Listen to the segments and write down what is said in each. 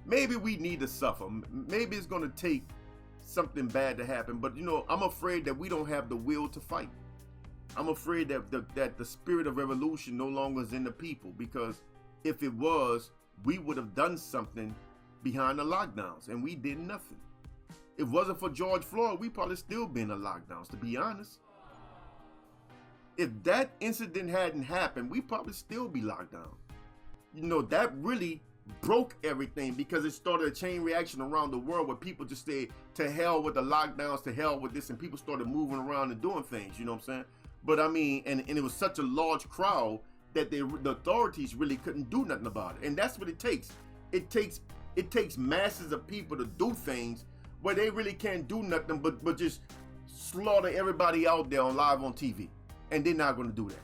Maybe we need to suffer. Maybe it's going to take something bad to happen. But you know, I'm afraid that we don't have the will to fight. I'm afraid that the spirit of revolution no longer is in the people, because if it was, we would have done something behind the lockdowns, and we did nothing. If it wasn't for George Floyd, we probably still been in lockdowns, to be honest. If that incident hadn't happened, we probably still be locked down. You know, that really broke everything, because it started a chain reaction around the world where people just said, to hell with the lockdowns, to hell with this, and people started moving around and doing things, you know what I'm saying? But I mean, and it was such a large crowd that the authorities really couldn't do nothing about it. And that's what it takes. It takes masses of people to do things where they really can't do nothing but just slaughter everybody out there live on TV. And they're not going to do that,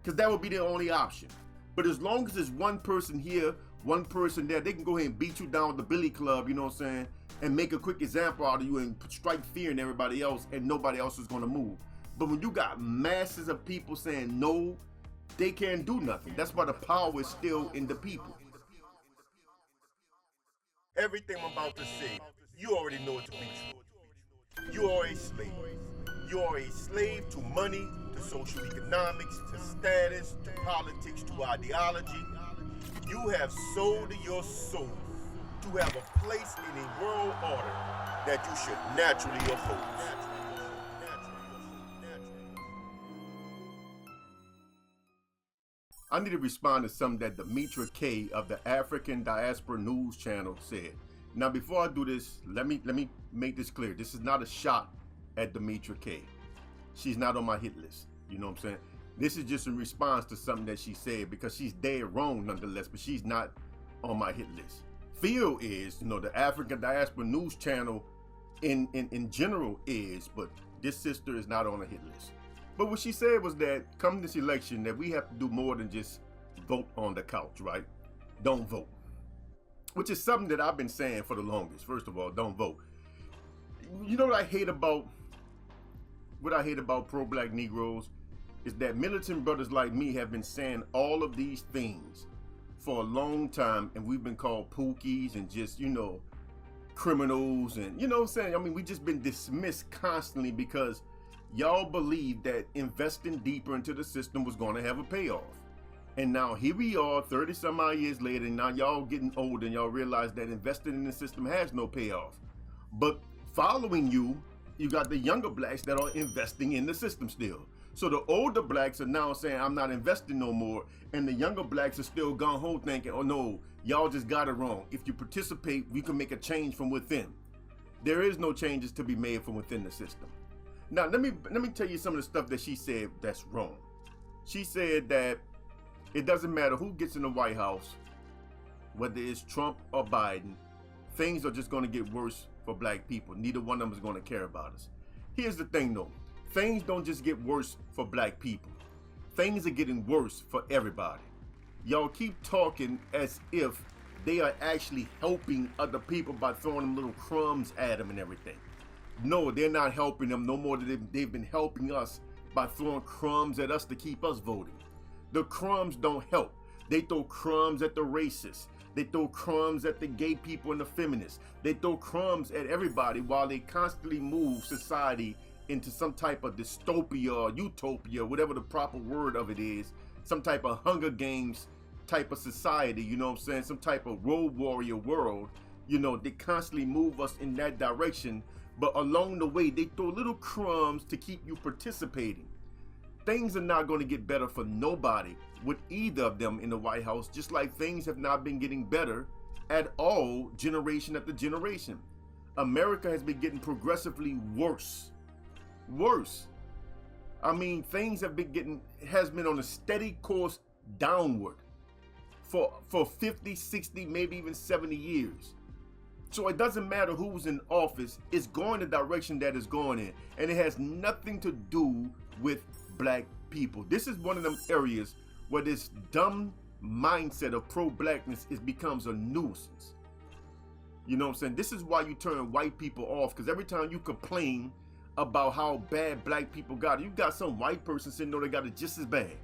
because that would be their only option. But as long as there's one person here, one person there, they can go ahead and beat you down with the billy club, you know what I'm saying, and make a quick example out of you and strike fear in everybody else, and nobody else is going to move. But when you got masses of people saying no, they can't do nothing. That's why the power is still in the people. Everything I'm about to say, you already know it to be true. You are a slave. You are a slave to money, to social economics, to status, to politics, to ideology. You have sold your soul to have a place in a world order that you should naturally oppose. I need to respond to something that Demetra K of the African Diaspora News Channel said. Now, before I do this, let me make this clear. This is not a shot at Demetra K. She's not on my hit list. You know what I'm saying? This is just in response to something that she said, because she's dead wrong nonetheless, but she's not on my hit list. Phil is, you know, the African Diaspora News Channel in general is, but this sister is not on the hit list. But what she said was that come this election, that we have to do more than just vote on the couch, right? Don't vote. Which is something that I've been saying for the longest. First of all, don't vote. You know what I hate about pro-black Negroes is that militant brothers like me have been saying all of these things for a long time, and we've been called pookies and just, you know, criminals, and you know what I'm saying? I mean, we just been dismissed constantly because y'all believe that investing deeper into the system was going to have a payoff. And now here we are 30 some odd years later, and now y'all getting old and y'all realize that investing in the system has no payoff. But following you got the younger blacks that are investing in the system still. So the older blacks are now saying, I'm not investing no more. And the younger blacks are still gung-ho thinking, oh no, y'all just got it wrong. If you participate, we can make a change from within. There is no changes to be made from within the system. Now, let me tell you some of the stuff that she said that's wrong. She said that it doesn't matter who gets in the White House, whether it's Trump or Biden, things are just going to get worse for black people. Neither one of them is going to care about us. Here's the thing though. Things don't just get worse for black people. Things are getting worse for everybody. Y'all keep talking as if they are actually helping other people by throwing them little crumbs at them and everything. No, they're not helping them no more than they've been helping us by throwing crumbs at us to keep us voting. The crumbs don't help. They throw crumbs at the racists. They throw crumbs at the gay people and the feminists. They throw crumbs at everybody while they constantly move society into some type of dystopia or utopia, whatever the proper word of it is, some type of Hunger Games type of society, you know what I'm saying? Some type of road warrior world. You know, they constantly move us in that direction, but along the way, they throw little crumbs to keep you participating. Things are not going to get better for nobody with either of them in the White House, just like things have not been getting better at all generation after generation. America has been getting progressively worse. Worse. I mean, things has been on a steady course downward for 50, 60, maybe even 70 years. So it doesn't matter who's in office, it's going the direction that it's going in. And it has nothing to do with black people. This is one of them areas where this dumb mindset of pro-blackness becomes a nuisance. You know what I'm saying? This is why you turn white people off, because every time you complain about how bad black people got it. You got some white person saying, no, they got it just as bad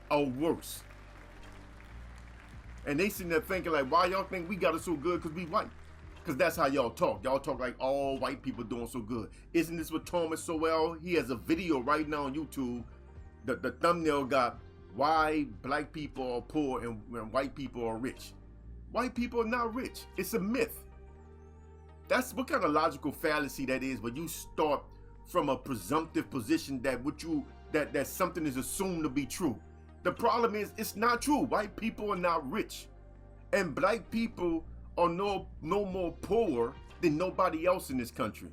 or worse. And they sitting there thinking like, why y'all think we got it so good? Because we white. Because that's how y'all talk. Y'all talk like all white people doing so good. Isn't this what Thomas Sowell? He has a video right now on YouTube. The thumbnail got why black people are poor and white people are rich. White people are not rich. It's a myth. That's what kind of logical fallacy that is when you start from a presumptive position that that something is assumed to be true. The problem is it's not true. White people are not rich. And black people are no more poor than nobody else in this country.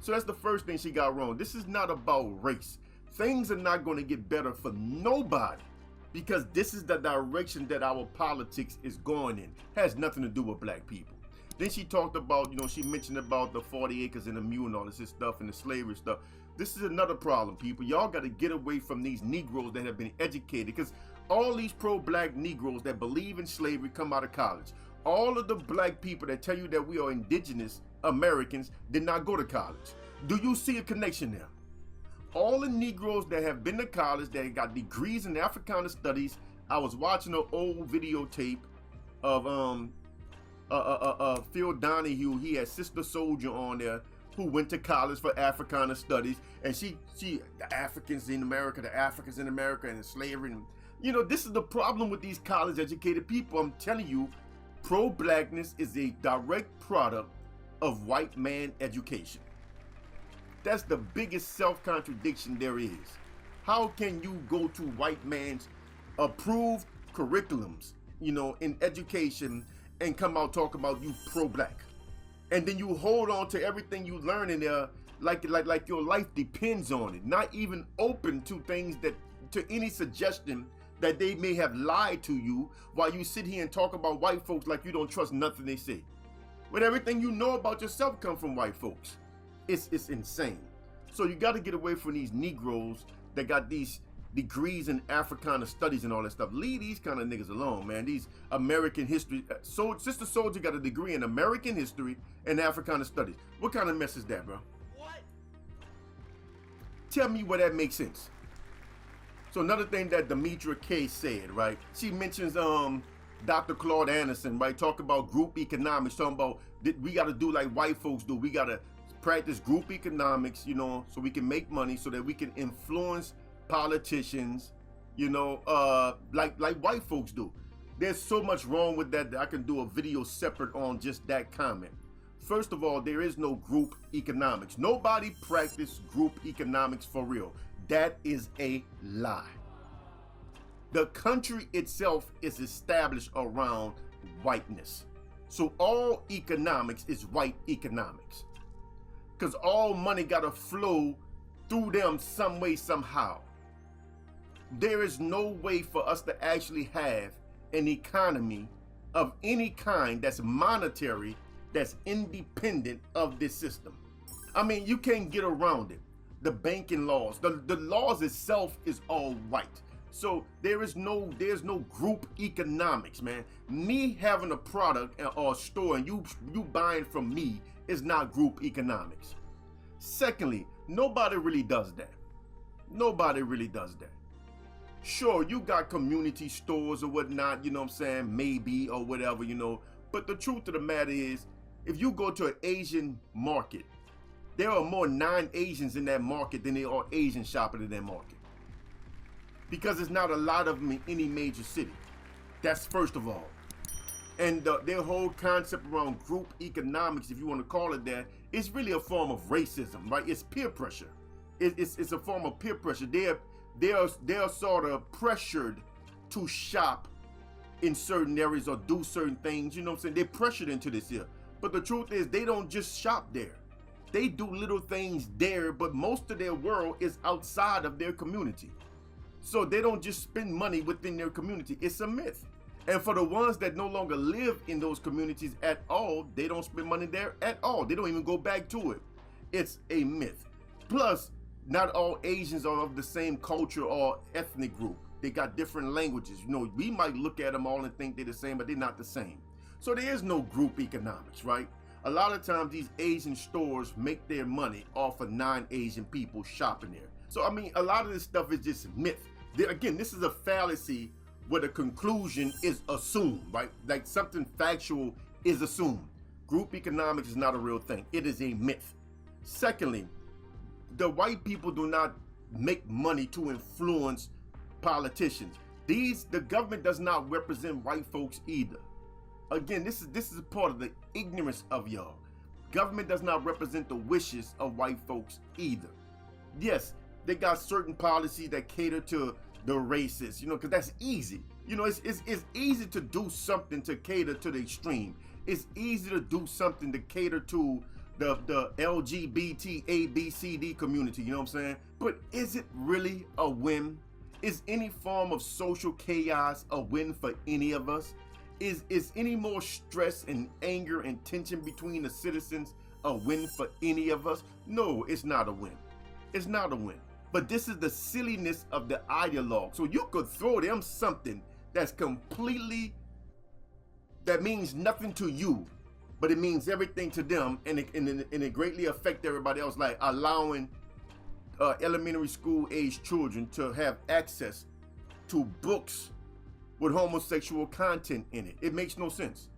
So that's the first thing she got wrong. This is not about race. Things are not going to get better for nobody because this is the direction that our politics is going in. It has nothing to do with black people. Then she talked about, she mentioned about the 40 acres and the mule and all this stuff and the slavery stuff. This is another problem, people. Y'all got to get away from these Negroes that have been educated, because all these pro-black Negroes that believe in slavery come out of college. All of the black people that tell you that we are indigenous Americans did not go to college. Do you see a connection there? All the Negroes that have been to college, that got degrees in Africana studies. I was watching an old videotape of Phil Donahue. He had Sister Soldier on there, who went to college for Africana studies, and she the Africans in America, and slavery. And, this is the problem with these college educated people. I'm telling you, pro-blackness is a direct product of white man education. That's the biggest self-contradiction there is. How can you go to white man's approved curriculums, in education, and come out talking about you pro-black? And then you hold on to everything you learn in there like your life depends on it. Not even open to things to any suggestion that they may have lied to you, while you sit here and talk about white folks like you don't trust nothing they say. When everything you know about yourself come from white folks. It's insane. So you got to get away from these Negroes that got these degrees in Africana studies and all that stuff. Leave these kind of niggas alone, man. These American history. Sister Soldier got a degree in American history and Africana studies. What kind of mess is that, bro? What? Tell me where that makes sense. So another thing that Demetra K said, right? She mentions Dr. Claude Anderson, right? Talk about group economics, talking about we got to do like white folks do. We got to practice group economics, so we can make money, so that we can influence politicians, like white folks do. There's so much wrong with that I can do a video separate on just that comment. First of all, there is no group economics. Nobody practice group economics for real. That is a lie. The country itself is established around whiteness. So all economics is white economics. Because all money got to flow through them some way, somehow. There is no way for us to actually have an economy of any kind that's monetary, that's independent of this system. I mean, you can't get around it. The banking laws, the laws itself is all white. So there's no group economics, man. Me having a product or a store and you buying from me is not group economics. Secondly, nobody really does that. Nobody really does that. Sure, you got community stores or whatnot, maybe or whatever, but the truth of the matter is, if you go to an Asian market, there are more non-Asians in that market than there are Asian shopping in that market. Because there's not a lot of them in any major city. That's first of all. And their whole concept around group economics, if you want to call it that, is really a form of racism, right? It's peer pressure. It's a form of peer pressure. They're sort of pressured to shop in certain areas or do certain things, They're pressured into this here. But the truth is, they don't just shop there. They do little things there, but most of their world is outside of their community. So they don't just spend money within their community. It's a myth. And for the ones that no longer live in those communities at all, they don't spend money there at all. They don't even go back to it. It's a myth. Plus, not all Asians are of the same culture or ethnic group. They got different languages. We might look at them all and think they're the same, but they're not the same. So there is no group economics, right? A lot of times these Asian stores make their money off of non-Asian people shopping there. So I mean, a lot of this stuff is just myth. Again, this is a fallacy where the conclusion is assumed, right? Like something factual is assumed. Group economics is not a real thing. It is a myth. Secondly, the white people do not make money to influence politicians. The government does not represent white folks either. Again, this is a part of the ignorance of y'all. Government does not represent the wishes of white folks either. Yes, they got certain policies that cater to the racists, you know, because that's easy. You know, it's easy to do something to cater to the extreme. It's easy to do something to cater to the LGBT ABCD community, you know what I'm saying? But is it really a win? Is any form of social chaos a win for any of us? Is any more stress and anger and tension between the citizens a win for any of us? No, it's not a win. It's not a win. But this is the silliness of the ideologue. So you could throw them something that's completely, that means nothing to you, but it means everything to them, and it greatly affect everybody else, like allowing elementary school age children to have access to books with homosexual content in it. It makes no sense.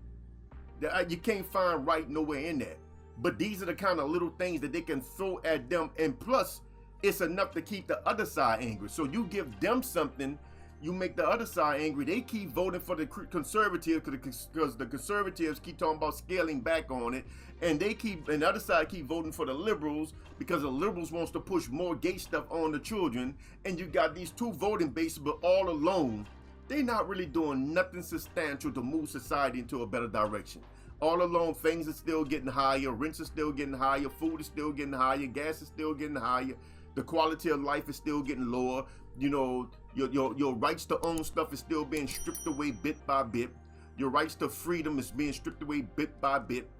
You can't find right nowhere in that. But these are the kind of little things that they can throw at them, and plus it's enough to keep the other side angry. So you give them something, you make the other side angry. They keep voting for the conservatives because the conservatives keep talking about scaling back on it, and the other side keep voting for the liberals because the liberals wants to push more gay stuff on the children. And you got these two voting bases, but all alone, they're not really doing nothing substantial to move society into a better direction. All alone, things are still getting higher, rents are still getting higher, food is still getting higher, gas is still getting higher, the quality of life is still getting lower. You know, your rights to own stuff is still being stripped away bit by bit. Your rights to freedom is being stripped away bit by bit.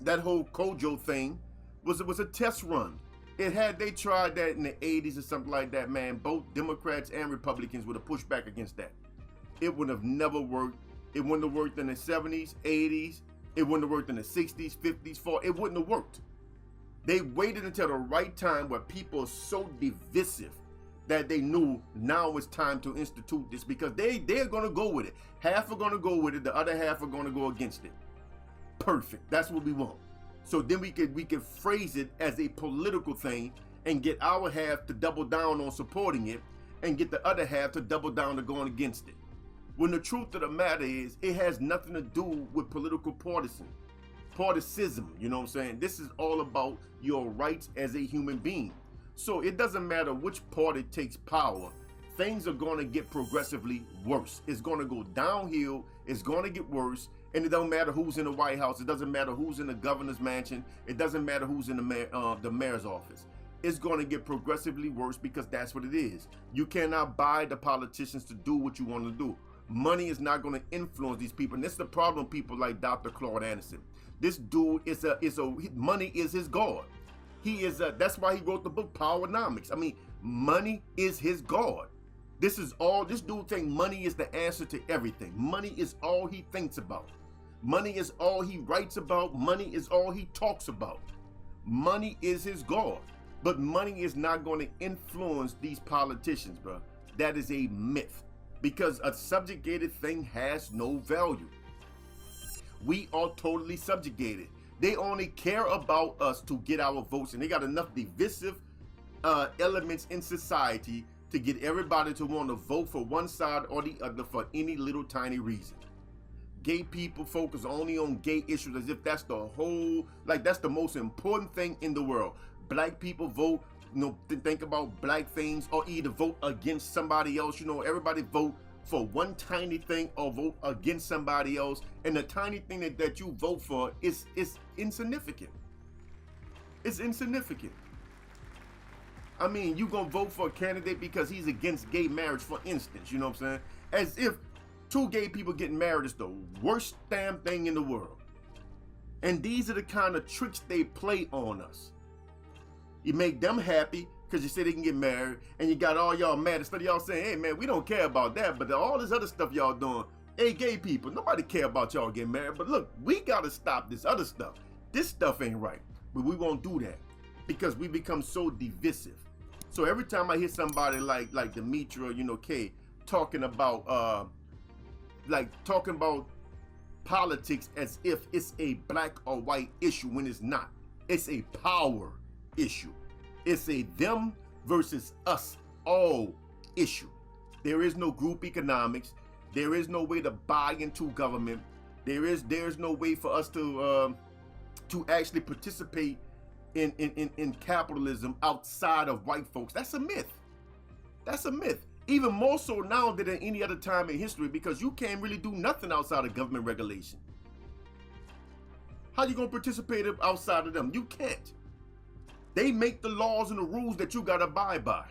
That whole Kojo thing was a test run. They tried that in the 80s or something like that, man. Both Democrats and Republicans would have pushed back against that. It would have never worked. It wouldn't have worked in the 70s, 80s. It wouldn't have worked in the 60s, 50s, 40s. It wouldn't have worked. They waited until the right time where people are so divisive that they knew now it's time to institute this, because they're going to go with it. Half are going to go with it. The other half are going to go against it. Perfect. That's what we want. So then we could phrase it as a political thing and get our half to double down on supporting it and get the other half to double down to going against it. When the truth of the matter is, it has nothing to do with political partisanship, you know what I'm saying? This is all about your rights as a human being. So it doesn't matter which party takes power, things are going to get progressively worse. It's going to go downhill, it's going to get worse, and it don't matter who's in the White House, it doesn't matter who's in the governor's mansion, it doesn't matter who's in the mayor's office. It's going to get progressively worse because that's what it is. You cannot buy the politicians to do what you want to do. Money is not going to influence these people, and this is the problem. People like Dr. Claude Anderson. This dude money is his god. That's why he wrote the book Powernomics. I mean, money is his god. This dude thinks money is the answer to everything. Money is all he thinks about. Money is all he writes about. Money is all he talks about. Money is his god. But money is not going to influence these politicians, bro. That is a myth. Because a subjugated thing has no value. We are totally subjugated. They only care about us to get our votes, and they got enough divisive elements in society to get everybody to want to vote for one side or the other for any little tiny reason. Gay people focus only on gay issues as if that's that's the most important thing in the world. Black people vote, think about black things, or either vote against somebody else. Everybody vote for one tiny thing or vote against somebody else, and the tiny thing that you vote for is insignificant. It's insignificant. I mean, you gonna vote for a candidate because he's against gay marriage, for instance, you know what I'm saying? As if two gay people getting married is the worst damn thing in the world. And these are the kind of tricks they play on us. You make them happy because you say they can get married, and you got all y'all mad. Instead of y'all saying, hey man, we don't care about that, but all this other stuff y'all doing, hey gay people, nobody care about y'all getting married, but look, we gotta stop this other stuff. this stuff ain't right. But we won't do that because we become so divisive. So every time I hear somebody like Demetra, you know, K, talking about politics as if it's a black or white issue when it's not. It's a power issue. It's a them versus us all issue. There is no group economics. There is no way to buy into government. There's no way for us to actually participate in capitalism outside of white folks. That's a myth. That's a myth. Even more so now than at any other time in history, because you can't really do nothing outside of government regulation. How you gonna participate outside of them? You can't. They make the laws and the rules that you gotta abide by.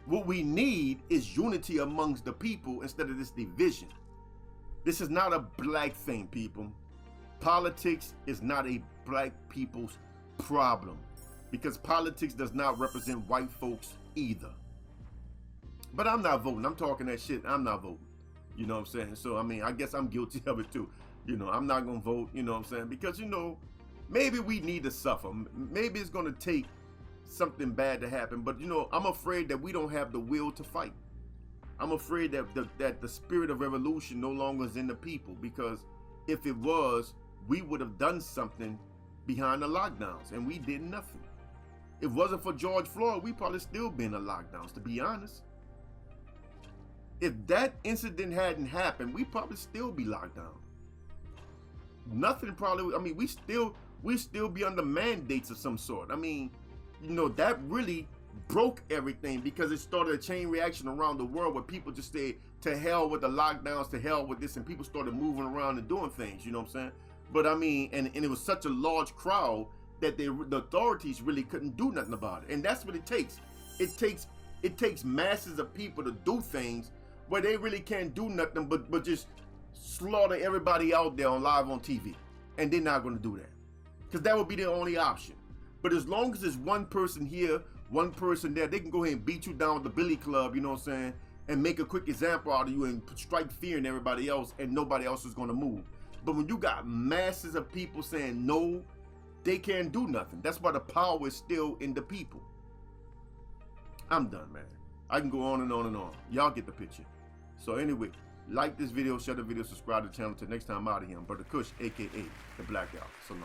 What we need is unity amongst the people instead of this division. This is not a black thing, people. Politics is not a black people's problem, because politics does not represent white folks either. But I'm not voting. I'm talking that shit. I'm not voting. You know what I'm saying? So, I mean, I guess I'm guilty of it too. You know, I'm not going to vote, you know what I'm saying? Because, you know, maybe we need to suffer. Maybe it's going to take something bad to happen. But, you know, I'm afraid that we don't have the will to fight. I'm afraid that the spirit of revolution no longer is in the people. Because if it was, we would have done something behind the lockdowns. And we did nothing. If it wasn't for George Floyd, we probably still been in lockdowns, to be honest. If that incident hadn't happened, we probably still be locked down. Nothing probably, I mean, we still be under mandates of some sort. I mean, you know, that really broke everything because it started a chain reaction around the world where people just say, to hell with the lockdowns, to hell with this, and people started moving around and doing things, you know what I'm saying? But I mean, and it was such a large crowd that the authorities really couldn't do nothing about it. And that's what it takes. It takes masses of people to do things where they really can't do nothing but just slaughter everybody out there live on TV. And they're not going to do that, because that would be their only option. But as long as there's one person here, one person there, they can go ahead and beat you down with the billy club, you know what I'm saying, and make a quick example out of you and strike fear in everybody else, and nobody else is going to move. But when you got masses of people saying no, they can't do nothing. That's why the power is still in the people. I'm done, man. I can go on and on and on. Y'all get the picture. So anyway, like this video, share the video, subscribe to the channel. Till next time, I'm out of here. I'm Brother Kush, aka the Blackout. So long.